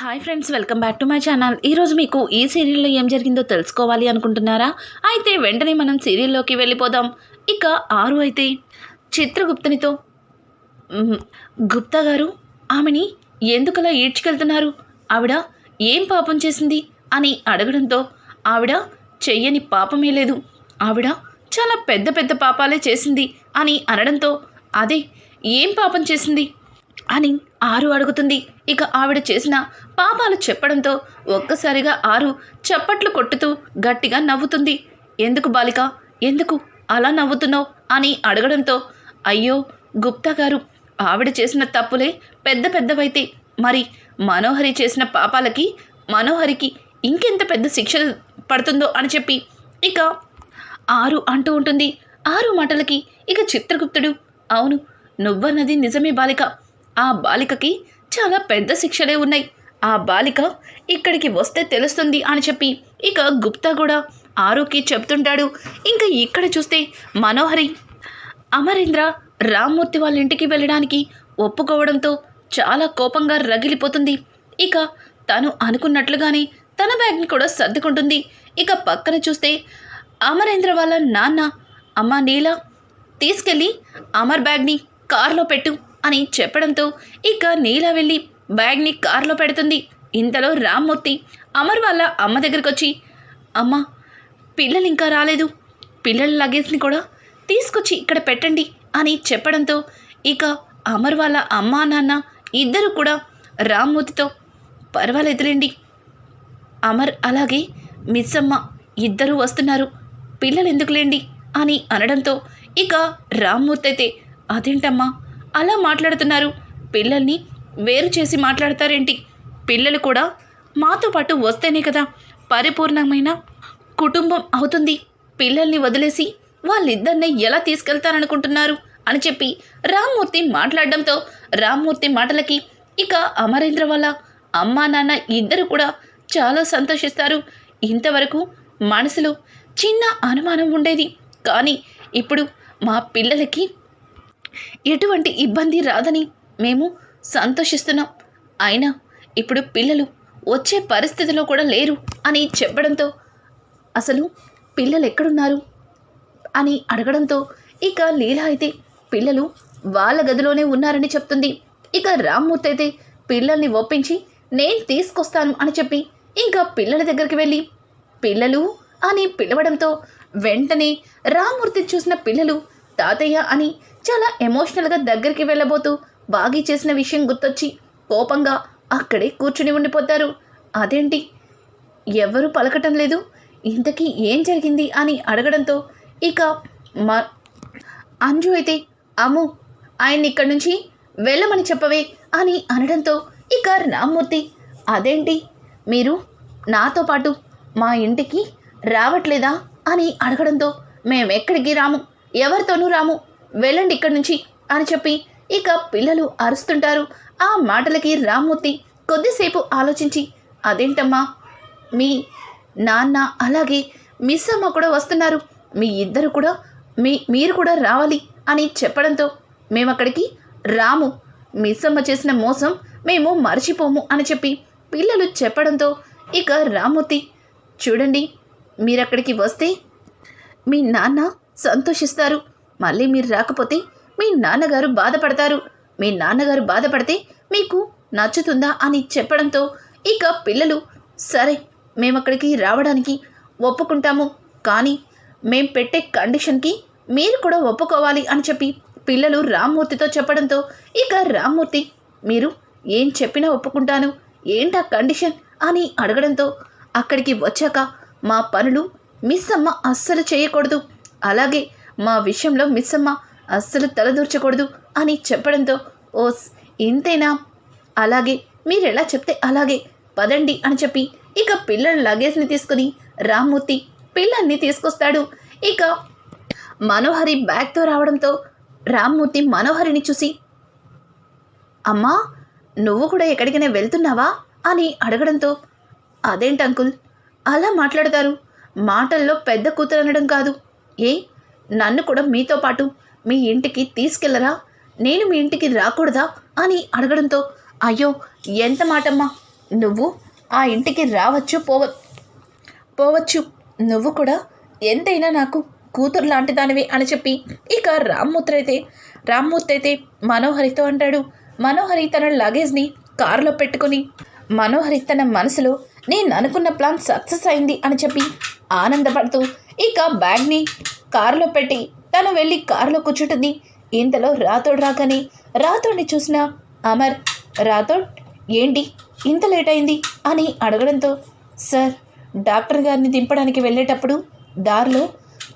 Hi friends, welcome back to my channel. ఈరోజు మీకు ఈ సీరియల్లో ఏం జరిగిందో తెలుసుకోవాలి అనుకుంటున్నారా? అయితే వెంటనే మనం సీరియల్లోకి వెళ్ళిపోదాం. ఇక ఆరు అయితే చిత్రగుప్తునితో గుప్తా గారు ఆమెని ఎందుకలా ఈడ్చుకెళ్తున్నారు? ఆవిడ ఏం పాపం చేసింది అని అడగడంతో ఆవిడ చెయ్యని పాపమే లేదు, ఆవిడ చాలా పెద్ద పెద్ద పాపాలే చేసింది అని అనడంతో అదే ఏం పాపం చేసింది అని ఆరు అడుగుతుంది. ఇక ఆవిడ చేసిన పాపాలు చెప్పడంతో ఒక్కసారిగా ఆరు చప్పట్లు కొట్టుతూ గట్టిగా నవ్వుతుంది. ఎందుకు బాలిక, ఎందుకు అలా నవ్వుతున్నావు అని అడగడంతో అయ్యో గుప్తా గారు, ఆవిడ చేసిన తప్పులే పెద్ద పెద్దవైతే మరి మనోహరి చేసిన పాపాలకి మనోహరికి ఇంకెంత పెద్ద శిక్ష పడుతుందో అని చెప్పి ఇక ఆరు అంటూ ఉంటుంది. ఆరు మాటలకి ఇక చిత్రగుప్తుడు అవును, నువ్వన్నది నిజమే బాలిక, ఆ బాలికకి చాలా పెద్ద శిక్షలే ఉన్నాయి, ఆ బాలిక ఇక్కడికి వస్తే తెలుస్తుంది అని చెప్పి ఇక గుప్తా కూడా ఆరుకి చెప్తుంటాడు. ఇంకా ఇక్కడ చూస్తే మనోహరి అమరేంద్ర రామ్మూర్తి వాళ్ళ ఇంటికి వెళ్ళడానికి ఒప్పుకోవడంతో చాలా కోపంగా రగిలిపోతుంది. ఇక తను అనుకున్నట్లుగానే తన బ్యాగ్ని కూడా సర్దుకుంటుంది. ఇక పక్కన చూస్తే అమరేంద్ర వాళ్ళ నాన్న అమ్మ నీల తీసుకెళ్ళి అమర్ బ్యాగ్ని కారులో పెట్టు అని చెప్పడంతో ఇక నీల వెళ్ళి బ్యాగ్ని కారులో పెడుతుంది. ఇంతలో రామ్మూర్తి అమర్ వాళ్ళ అమ్మ దగ్గరికి వచ్చి అమ్మ పిల్లలు ఇంకా రాలేదు, పిల్లల లగేజ్ని కూడా తీసుకొచ్చి ఇక్కడ పెట్టండి అని చెప్పడంతో ఇక అమర్ వాళ్ళ అమ్మ నాన్న ఇద్దరు కూడా రామ్మూర్తితో పర్వాలేదులేండి, అమర్ అలాగే మిస్ అమ్మ ఇద్దరూ వస్తున్నారు, పిల్లలు ఎందుకులేండి అని అనడంతో ఇక రామ్మూర్తి అయితే అదేంటమ్మా అలా మాట్లాడుతున్నారు, పిల్లల్ని వేరు చేసి మాట్లాడతారేంటి, పిల్లలు కూడా మాతో పాటు వస్తేనే కదా పరిపూర్ణమైన కుటుంబం అవుతుంది, పిల్లల్ని వదిలేసి వాళ్ళిద్దరిని ఎలా తీసుకెళ్తారనుకుంటున్నారు అని చెప్పి రామ్మూర్తి మాట్లాడడంతో రామ్మూర్తి మాటలకి ఇక అమరేంద్ర వాళ్ళ అమ్మా నాన్న ఇద్దరు కూడా చాలా సంతోషిస్తారు. ఇంతవరకు మనసులో చిన్న అనుమానం ఉండేది, కానీ ఇప్పుడు మా పిల్లలకి ఎటువంటి ఇబ్బంది రాదని మేము సంతోషిస్తున్నాం, అయినా ఇప్పుడు పిల్లలు వచ్చే పరిస్థితిలో కూడా లేరు అని చెప్పడంతో అసలు పిల్లలు ఎక్కడున్నారు అని అడగడంతో ఇక లీల అయితే పిల్లలు వాళ్ళ గదిలోనే ఉన్నారని చెప్తుంది. ఇక రామ్మూర్తి అయితే పిల్లల్ని ఒప్పించి నేను తీసుకొస్తాను అని చెప్పి ఇంకా పిల్లల దగ్గరికి వెళ్ళి పిల్లలు అని పిలవడంతో వెంటనే రామ్మూర్తి చూసిన పిల్లలు తాతయ్య అని చాలా ఎమోషనల్గా దగ్గరికి వెళ్ళబోతూ బాగీ చేసిన విషయం గుర్తొచ్చి కోపంగా అక్కడే కూర్చుని ఉండిపోతారు. అదేంటి ఎవరు పలకటం లేదు, ఇంతకీ ఏం జరిగింది అని అడగడంతో ఇక అంజు అయితే అమ్ము ఆయన్ని ఇక్కడి నుంచి వెళ్ళమని చెప్పవే అని అనడంతో ఇక రామ్మూర్తి అదేంటి మీరు నాతో పాటు మా ఇంటికి రావట్లేదా అని అడగడంతో మేమెక్కడికి రాము, ఎవరితోనూ రాము, వెళ్ళండి ఇక్కడి నుంచి అని చెప్పి ఇక పిల్లలు అరుస్తుంటారు. ఆ మాటలకి రామ్మూర్తి కొద్దిసేపు ఆలోచించి అదేంటమ్మా మీ నాన్న అలాగే మిస్ అమ్మ కూడా వస్తున్నారు, మీ ఇద్దరు కూడా మీరు కూడా రావాలి అని చెప్పడంతో మేమక్కడికి రాము, మిస్ అమ్మ చేసిన మోసం మేము మర్చిపోము అని చెప్పి పిల్లలు చెప్పడంతో ఇక రామ్మూర్తి చూడండి, మీరక్కడికి వస్తే మీ నాన్న సంతోషిస్తారు, మళ్ళీ మీరు రాకపోతే మీ నాన్నగారు బాధపడతారు, మీ నాన్నగారు బాధపడితే మీకు నచ్చుతుందా అని చెప్పడంతో ఇక పిల్లలు సరే మేమక్కడికి రావడానికి ఒప్పుకుంటాము, కానీ మేం పెట్టే కండిషన్కి మీరు కూడా ఒప్పుకోవాలి అని చెప్పి పిల్లలు రామ్మూర్తితో చెప్పడంతో ఇక రామ్మూర్తి మీరు ఏం చెప్పినా ఒప్పుకుంటాను, ఏంటా కండిషన్ అని అడగడంతో అక్కడికి వచ్చాక మా పనులు మిస్ అమ్మ అస్సలు చేయకూడదు, అలాగే మా విషయంలో మిస్ అమ్మ అస్సలు తలదూర్చకూడదు అని చెప్పడంతో ఓస్ ఇంతేనా, అలాగే మీరు ఎలా చెప్తే అలాగే పదండి అని చెప్పి ఇక పిల్లల లగేజ్ని తీసుకుని రామ్మూర్తి పిల్లల్ని తీసుకొస్తాడు. ఇక మనోహరి బ్యాగ్తో రావడంతో రామ్మూర్తి మనోహరిని చూసి అమ్మా నువ్వు కూడా ఎక్కడికైనా వెళ్తున్నావా అని అడగడంతో అదేంటి అంకుల్ అలా మాట్లాడతారు, మాటల్లో పెద్ద కూతురు అనడం కాదు, ఏ నన్ను కూడా మీతో పాటు మీ ఇంటికి తీసుకెళ్లరా, నేను మీ ఇంటికి రాకూడదా అని అడగడంతో అయ్యో ఎంత మాటమ్మా, నువ్వు ఆ ఇంటికి రావచ్చు పోవచ్చు, నువ్వు కూడా ఎంతైనా నాకు కూతురు లాంటి దానివి అని చెప్పి ఇక రామ్మూర్తి అయితే మనోహరితో అంటాడు. మనోహరి తన లగేజ్ని కారులో పెట్టుకుని మనోహరి తన మనసులో నేను అనుకున్న ప్లాన్ సక్సెస్ అయింది అని చెప్పి ఆనందపడుతూ ఇక బ్యాగ్ని కారులో పెట్టి తను వెళ్ళి కారులో కూర్చుంటుంది. ఇంతలో రాథోడ్ రాగానే రాథోడ్ని చూసిన అమర్, రాథోడ్ ఏంటి ఇంత లేట్ అయింది అని అడగడంతో, సార్ డాక్టర్ గారిని దింపడానికి వెళ్ళేటప్పుడు దారిలో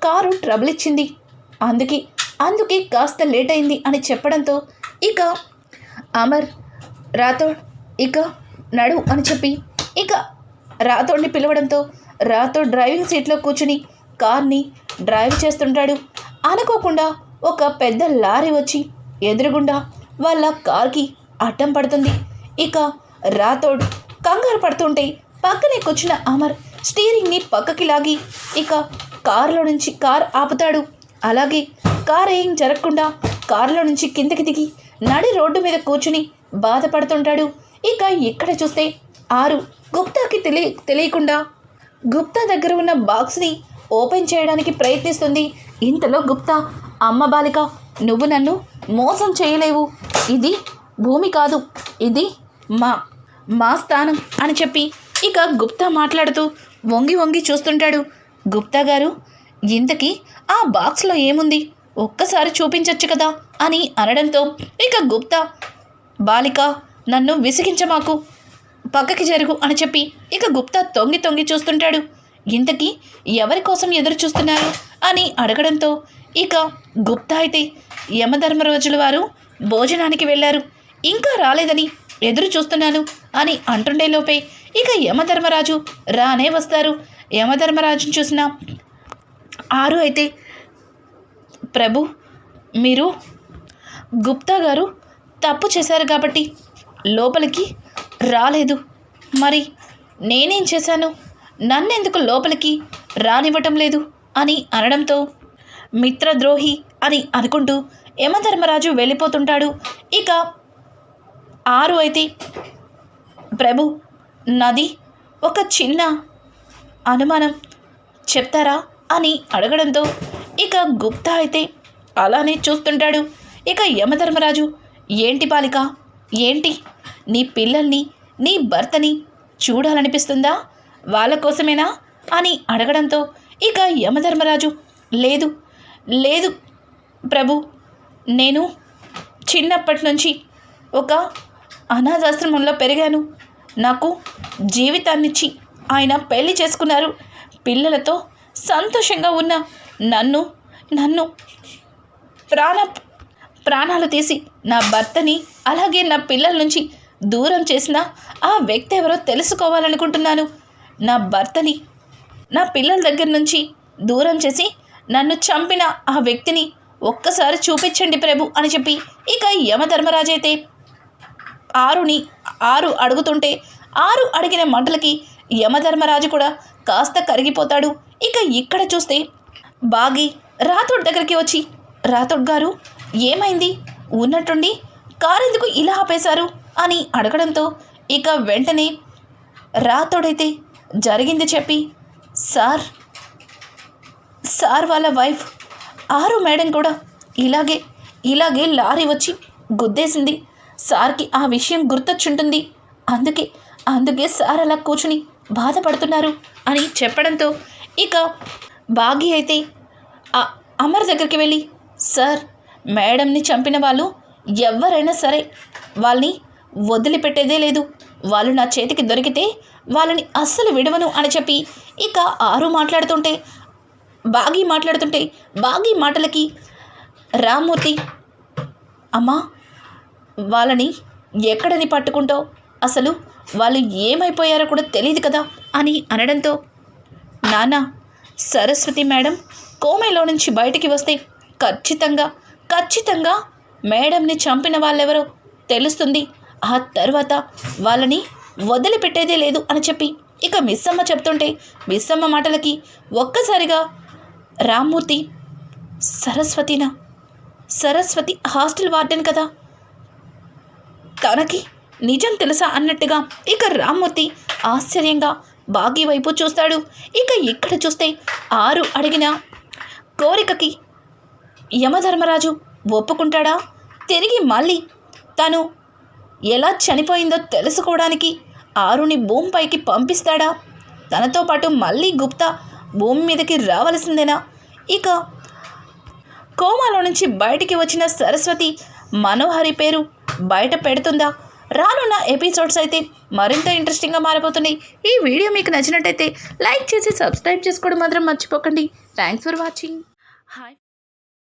కారు ట్రబుల్ ఇచ్చింది, అందుకే కాస్త లేట్ అయింది అని చెప్పడంతో ఇక అమర్ రాథోడ్ ఇక నడు అని చెప్పి ఇక రాథోడ్ని పిలవడంతో రాథోడ్ డ్రైవింగ్ సీట్లో కూర్చుని కార్ని డ్రైవ్ చేస్తుంటాడు. అనుకోకుండా ఒక పెద్ద లారీ వచ్చి ఎదురుగుండా వాళ్ళ కార్కి అడ్డం పడుతుంది. ఇక రాథోడ్ కంగారు పడుతుంటే పక్కనే కూర్చున్న అమర్ స్టీరింగ్ని పక్కకి లాగి ఇక కార్ ఆపుతాడు. అలాగే కార్ ఏం జరగకుండా కారులో నుంచి కిందకి దిగి నడి రోడ్డు మీద కూర్చుని బాధపడుతుంటాడు. ఇక ఇక్కడ చూస్తే ఆరు గుప్తాకి తెలియకుండా గుప్తా దగ్గర ఉన్న బాక్స్ని ఓపెన్ చేయడానికి ప్రయత్నిస్తుంది. ఇంతలో గుప్తా, అమ్మ బాలిక, నువ్వు నన్ను మోసం చేయలేవు, ఇది భూమి కాదు, ఇది మా స్థానం అని చెప్పి ఇక గుప్తా మాట్లాడుతూ వంగి చూస్తుంటాడు. గుప్తా గారు, ఇంతకీ ఆ బాక్స్లో ఏముంది, ఒక్కసారి చూపించచ్చు కదా అని అనడంతో ఇక గుప్తా, బాలిక నన్ను విసిగించమాకు, పక్కకి జరుగు అని చెప్పి ఇక గుప్తా తొంగి చూస్తుంటాడు. ఇంతకీ ఎవరి కోసం ఎదురు చూస్తున్నారు అని అడగడంతో ఇక గుప్తా అయితే యమధర్మరాజుల వారు భోజనానికి వెళ్ళారు, ఇంకా రాలేదని ఎదురు చూస్తున్నాను అని అంటుండేలోపే ఇక యమధర్మరాజు రానే వస్తారు. యమధర్మరాజును చూసిన ఆరు అయితే, ప్రభు మీరు గుప్తా గారు తప్పు చేశారు కాబట్టి లోపలికి రాలేదు, మరి నేనేం చేశాను, నన్నెందుకు లోపలికి రానివ్వటం లేదు అని అనడంతో మిత్రద్రోహి అని అనుకుంటూ యమధర్మరాజు వెళ్ళిపోతుంటాడు. ఇక ఆరు అయితే, ప్రభు నాది ఒక చిన్న అనుమానం చెప్తారా అని అడగడంతో ఇక గుప్తా అయితే అలానే చూస్తుంటాడు. ఇక యమధర్మరాజు, ఏంటి బాలిక, ఏంటి నీ పిల్లల్ని నీ భర్తని చూడాలనిపిస్తుందా, వాళ్ళ కోసమేనా అని అడగడంతో ఇక యమధర్మరాజు, లేదు ప్రభు, నేను చిన్నప్పటి నుంచి ఒక అనాథాశ్రమంలో పెరిగాను, నాకు జీవితాన్నిచ్చి ఆయన పెళ్లి చేసుకున్నారు, పిల్లలతో సంతోషంగా ఉన్న నన్ను ప్రాణాలు తీసి నా భర్తని అలాగే నా పిల్లల నుంచి దూరం చేసిన ఆ వ్యక్తి ఎవరో తెలుసుకోవాలనుకుంటున్నాను, నా భర్తని నా పిల్లల దగ్గర నుంచి దూరం చేసి నన్ను చంపిన ఆ వ్యక్తిని ఒక్కసారి చూపించండి ప్రభు అని చెప్పి ఇక యమధర్మరాజు అయితే ఆరు అడుగుతుంటే ఆరు అడిగిన మాటలకి యమధర్మరాజు కూడా కాస్త కరిగిపోతాడు. ఇక ఇక్కడ చూస్తే బాగి రాథోడ్ దగ్గరికి వచ్చి, రాథోడ్ గారు ఏమైంది, ఉన్నట్టుండి కారు ఎందుకు ఇలా ఆపేశారు అని అడగడంతో ఇక వెంటనే రాథోడైతే జరిగింది చెప్పి, సార్ వాళ్ళ వైఫ్ ఆరు మేడం కూడా ఇలాగే లారీ వచ్చి గుద్దేసింది, సార్కి ఆ విషయం గుర్తొచ్చుంటుంది, అందుకే సార్ అలా కూర్చుని బాధపడుతున్నారు అని చెప్పడంతో ఇక బాగి అయితే అమర్ దగ్గరికి వెళ్ళి, సార్ మేడంని చంపిన వాళ్ళు ఎవరైనా సరే వాళ్ళని వదిలిపెట్టేదే లేదు, వాళ్ళు నా చేతికి దొరికితే వాళ్ళని అస్సలు విడవను అని చెప్పి ఇక ఆరు మాట్లాడుతుంటే బాగి మాటలకి రామ్మూర్తి, అమ్మా వాళ్ళని ఎక్కడని పట్టుకుంటావు, అసలు వాళ్ళు ఏమైపోయారో కూడా తెలియదు కదా అని అనడంతో, నాన్న సరస్వతి మేడం కోమేలో నుంచి బయటికి వస్తే ఖచ్చితంగా మేడంని చంపిన వాళ్ళెవరో తెలుస్తుంది, ఆ తర్వాత వాళ్ళని వదిలిపెట్టేదే లేదు అని చెప్పి ఇక మిస్సమ్మ చెప్తుంటే మిస్సమ్మ మాటలకి ఒక్కసారిగా రామ్మూర్తి, సరస్వతి హాస్టల్ వార్డెన్ కదా, తనకి నిజం తెలుసా అన్నట్టుగా ఇక రామ్మూర్తి ఆశ్చర్యంగా భాగ్య వైపు చూస్తాడు. ఇక ఇక్కడ చూస్తే ఆరు అడిగిన కోరికకి యమధర్మరాజు ఒప్పుకుంటాడా? తిరిగి మళ్ళీ తను ఎలా చనిపోయిందో తెలుసుకోవడానికి ఆరుని భూమిపైకి పంపిస్తాడా? తనతో పాటు మళ్ళీ గుప్తా భూమి మీదకి రావలసిందేనా? ఇక కోమాలో నుంచి బయటికి వచ్చిన సరస్వతి మనోహరి పేరు బయట పెడుతుందా? రానున్న ఎపిసోడ్స్ అయితే మరింత ఇంట్రెస్టింగ్గా మారిపోతున్నాయి. ఈ వీడియో మీకు నచ్చినట్టయితే లైక్ చేసి సబ్స్క్రైబ్ చేసుకోవడం మాత్రం మర్చిపోకండి. Thanks for watching. హాయ్.